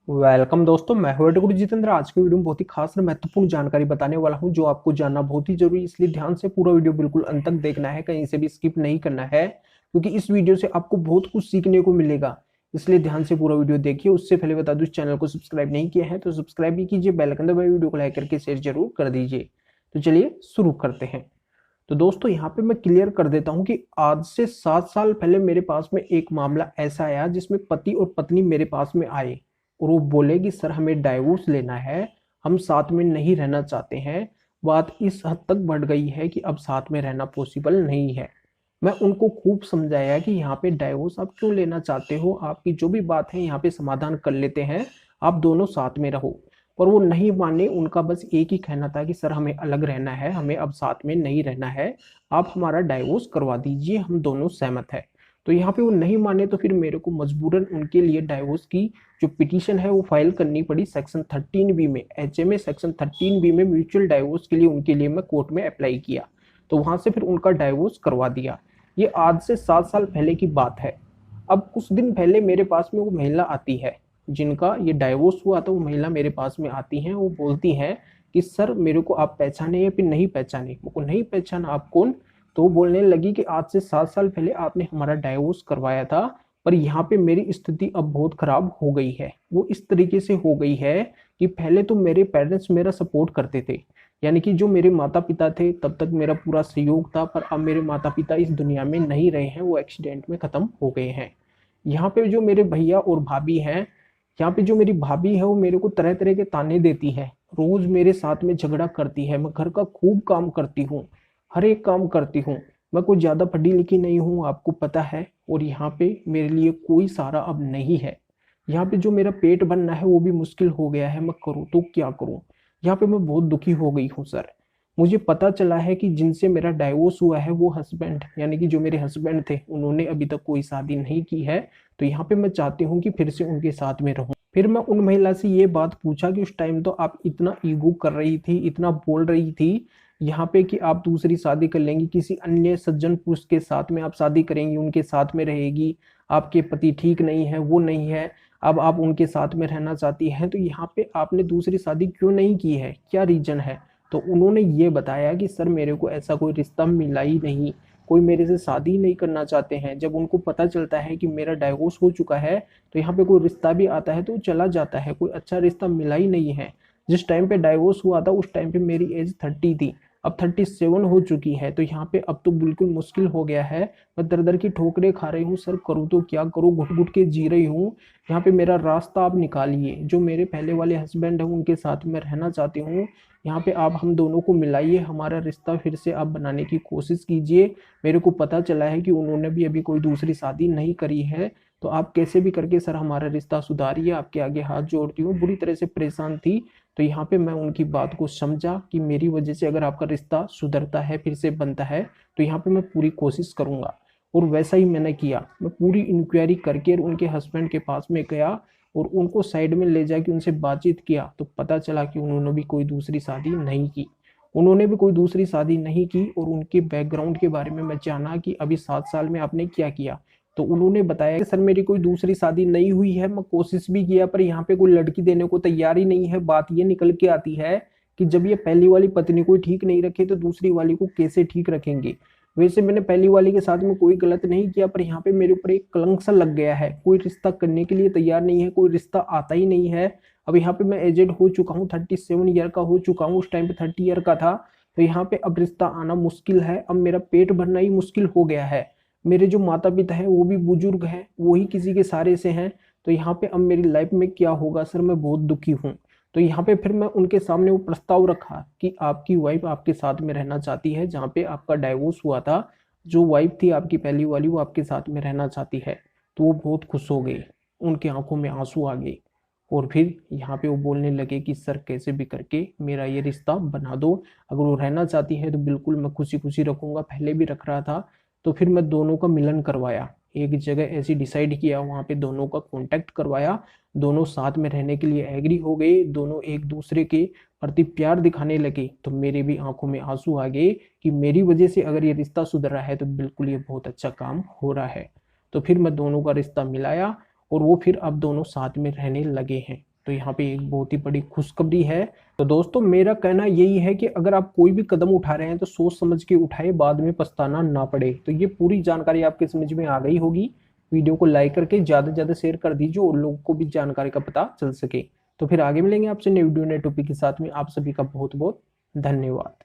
Welcome दोस्तों, मैं हूं एडवोकेट जितेंद्र। आज की वीडियो में बहुत ही खास और महत्वपूर्ण जानकारी बताने वाला हूं जो आपको जानना बहुत ही जरूरी है, इसलिए ध्यान से पूरा वीडियो बिल्कुल अंत तक देखना है, कहीं से भी स्किप नहीं करना है क्योंकि इस वीडियो से आपको बहुत कुछ सीखने को मिलेगा। इसलिए ध्यान से पूरा वीडियो देखिए। उससे पहले बता दूं, इस चैनल को सब्सक्राइब नहीं किया है तो सब्सक्राइब भी कीजिए, बेल आइकन दबाइए, वीडियो को लाइक करके शेयर जरूर कर दीजिए। तो चलिए शुरू करते हैं। तो दोस्तों यहाँ पे मैं क्लियर कर देता हूँ कि आज से 7 साल पहले मेरे पास में एक मामला ऐसा आया जिसमें पति और पत्नी मेरे पास में आए और वो बोले कि सर हमें डाइवोर्स लेना है, हम साथ में नहीं रहना चाहते हैं। बात इस हद तक बढ़ गई है कि अब साथ में रहना पॉसिबल नहीं है। मैं उनको खूब समझाया कि यहाँ पे डाइवोर्स आप क्यों लेना चाहते हो, आपकी जो भी बात है यहाँ पे समाधान कर लेते हैं, आप दोनों साथ में रहो। पर वो नहीं माने। उनका बस एक ही कहना था कि सर हमें अलग रहना है, हमें अब साथ में नहीं रहना है, आप हमारा डाइवोर्स करवा दीजिए, हम दोनों सहमत है। तो यहाँ पे वो नहीं माने तो फिर मेरे को मजबूरन उनके लिए डाइवोर्स की जो पिटीशन है वो फाइल करनी पड़ी सेक्शन 13B में। HMA सेक्शन 13B में म्यूचुअल डाइवोर्स के लिए उनके लिए मैं कोर्ट में अप्लाई किया, तो वहां से फिर उनका डाइवोर्स करवा दिया। ये आज से 7 साल पहले की बात है। अब कुछ दिन पहले मेरे पास में वो महिला आती है जिनका ये डाइवोर्स हुआ था। वो महिला मेरे पास में आती हैं, वो बोलती हैं कि सर मेरे को आप पहचाने या फिर नहीं पहचाने। मुझको नहीं पहचाना, आप कौन? तो वो बोलने लगी कि आज से 7 साल पहले आपने हमारा डाइवोर्स करवाया था, पर यहाँ पे मेरी स्थिति अब बहुत खराब हो गई है। वो इस तरीके से हो गई है कि पहले तो मेरे पेरेंट्स मेरा सपोर्ट करते थे, यानी कि जो मेरे माता पिता थे तब तक मेरा पूरा सहयोग था, पर अब मेरे माता पिता इस दुनिया में नहीं रहे हैं, वो एक्सीडेंट में खत्म हो गए हैं। यहाँ पे जो मेरे भैया और भाभी हैं, यहाँ पे जो मेरी भाभी है वो मेरे को तरह तरह के ताने देती है, रोज मेरे साथ में झगड़ा करती है। मैं घर का खूब काम करती हूँ, हर एक काम करती हूँ। मैं कोई ज्यादा पढ़ी लिखी नहीं हूँ, आपको पता है। और यहाँ पे मेरे लिए कोई सहारा अब नहीं है। यहाँ पे जो मेरा पेट बनना है वो भी मुश्किल हो गया है, मैं करूँ तो क्या करूँ। यहाँ पे मैं बहुत दुखी हो गई हूँ सर। मुझे पता चला है कि जिनसे मेरा डाइवोर्स हुआ है वो हस्बैंड, यानी कि जो मेरे हस्बैंड थे, उन्होंने अभी तक कोई शादी नहीं की है। तो यहाँ पे मैं चाहती हूँ कि फिर से उनके साथ में रहूं। फिर मैं उन महिला से ये बात पूछा कि उस टाइम तो आप इतना ईगो कर रही थी, इतना बोल रही थी यहाँ पे कि आप दूसरी शादी कर लेंगी, किसी अन्य सज्जन पुरुष के साथ में आप शादी करेंगी, उनके साथ में रहेगी, आपके पति ठीक नहीं है, वो नहीं है, अब आप उनके साथ में रहना चाहती हैं, तो यहाँ पे आपने दूसरी शादी क्यों नहीं की है, क्या रीजन है? तो उन्होंने ये बताया कि सर मेरे को ऐसा कोई रिश्ता मिला ही नहीं, कोई मेरे से शादी नहीं करना चाहते हैं। जब उनको पता चलता है कि मेरा डाइवोर्स हो चुका है तो यहाँ पे कोई रिश्ता भी आता है तो वो चला जाता है, कोई अच्छा रिश्ता मिला ही नहीं है। जिस टाइम पे डाइवोर्स हुआ था उस टाइम पे मेरी एज 30 थी, अब 37 हो चुकी है। तो यहाँ पे अब तो बिल्कुल मुश्किल हो गया है। मैं दर दर की ठोकरें खा रही हूँ सर, करूँ तो क्या करूँ, घुट घुट के जी रही हूँ। यहाँ पे मेरा रास्ता आप निकालिए। जो मेरे पहले वाले हस्बैंड हैं उनके साथ में रहना चाहती हूँ, यहाँ पे आप हम दोनों को मिलाइए, हमारा रिश्ता फिर से आप बनाने की कोशिश कीजिए। मेरे को पता चला है कि उन्होंने भी अभी कोई दूसरी शादी नहीं करी है, तो आप कैसे भी करके सर हमारा रिश्ता सुधारिए, आपके आगे हाथ जोड़ती हूँ। बुरी तरह से परेशान थी, तो यहाँ पे मैं उनकी बात को समझा कि मेरी वजह से अगर आपका रिश्ता सुधरता है, फिर से बनता है, तो यहाँ पे मैं पूरी कोशिश करूंगा। और वैसा ही मैंने किया। मैं पूरी इंक्वायरी करके उनके हस्बैंड के पास में गया और उनको साइड में ले जाके उनसे बातचीत किया, तो पता चला कि उन्होंने भी कोई दूसरी शादी नहीं की। उन्होंने भी कोई दूसरी शादी नहीं की और उनके बैकग्राउंड के बारे में मैं जाना कि अभी 7 साल में आपने क्या किया। तो उन्होंने बताया कि सर मेरी कोई दूसरी शादी नहीं हुई है, मैं कोशिश भी किया पर यहाँ पे कोई लड़की देने को तैयार ही नहीं है। बात ये निकल के आती है कि जब ये पहली वाली पत्नी को ठीक नहीं रखे तो दूसरी वाली को कैसे ठीक रखेंगे। वैसे मैंने पहली वाली के साथ में कोई गलत नहीं किया, पर यहाँ पे मेरे ऊपर एक कलंक सा लग गया है। कोई रिश्ता करने के लिए तैयार नहीं है, कोई रिश्ता आता ही नहीं है। अब यहाँ पे मैं एजेड हो चुका हूँ, 37 ईयर का हो चुका हूँ, उस टाइम पे 30 ईयर का था। तो यहाँ पे अब रिश्ता आना मुश्किल है, अब मेरा पेट भरना ही मुश्किल हो गया है। मेरे जो माता पिता हैं वो भी बुजुर्ग हैं, वो ही किसी के सहारे से हैं। तो यहाँ पे अब मेरी लाइफ में क्या होगा सर, मैं बहुत दुखी हूँ। तो यहाँ पे फिर मैं उनके सामने वो प्रस्ताव रखा कि आपकी वाइफ आपके साथ में रहना चाहती है, जहाँ पे आपका डाइवोर्स हुआ था जो वाइफ थी आपकी पहली वाली वो आपके साथ में रहना चाहती है। तो वो बहुत खुश हो गई, उनकी आंखों में आंसू आ गए। और फिर यहाँ पे वो बोलने लगे कि सर कैसे भी करके मेरा ये रिश्ता बना दो, अगर वो रहना चाहती है तो बिल्कुल मैं खुशी खुशी रखूंगा, पहले भी रख रहा था। तो फिर मैं दोनों का मिलन करवाया, एक जगह ऐसी डिसाइड किया, वहाँ पे दोनों का कांटेक्ट करवाया। दोनों साथ में रहने के लिए एग्री हो गए, दोनों एक दूसरे के प्रति प्यार दिखाने लगे। तो मेरे भी आंखों में आंसू आ गए कि मेरी वजह से अगर ये रिश्ता सुधर रहा है तो बिल्कुल ये बहुत अच्छा काम हो रहा है। तो फिर मैं दोनों का रिश्ता मिलाया और वो फिर अब दोनों साथ में रहने लगे हैं। तो यहाँ पे एक बहुत ही बड़ी खुशखबरी है। तो दोस्तों मेरा कहना यही है कि अगर आप कोई भी कदम उठा रहे हैं तो सोच समझ के उठाए, बाद में पछताना ना पड़े। तो ये पूरी जानकारी आपके समझ में आ गई होगी। वीडियो को लाइक करके ज्यादा से ज्यादा शेयर कर दीजिए और लोगों को भी जानकारी का पता चल सके। तो फिर आगे मिलेंगे आपसे नई वीडियो नए टॉपिक के साथ में। आप सभी का बहुत बहुत धन्यवाद।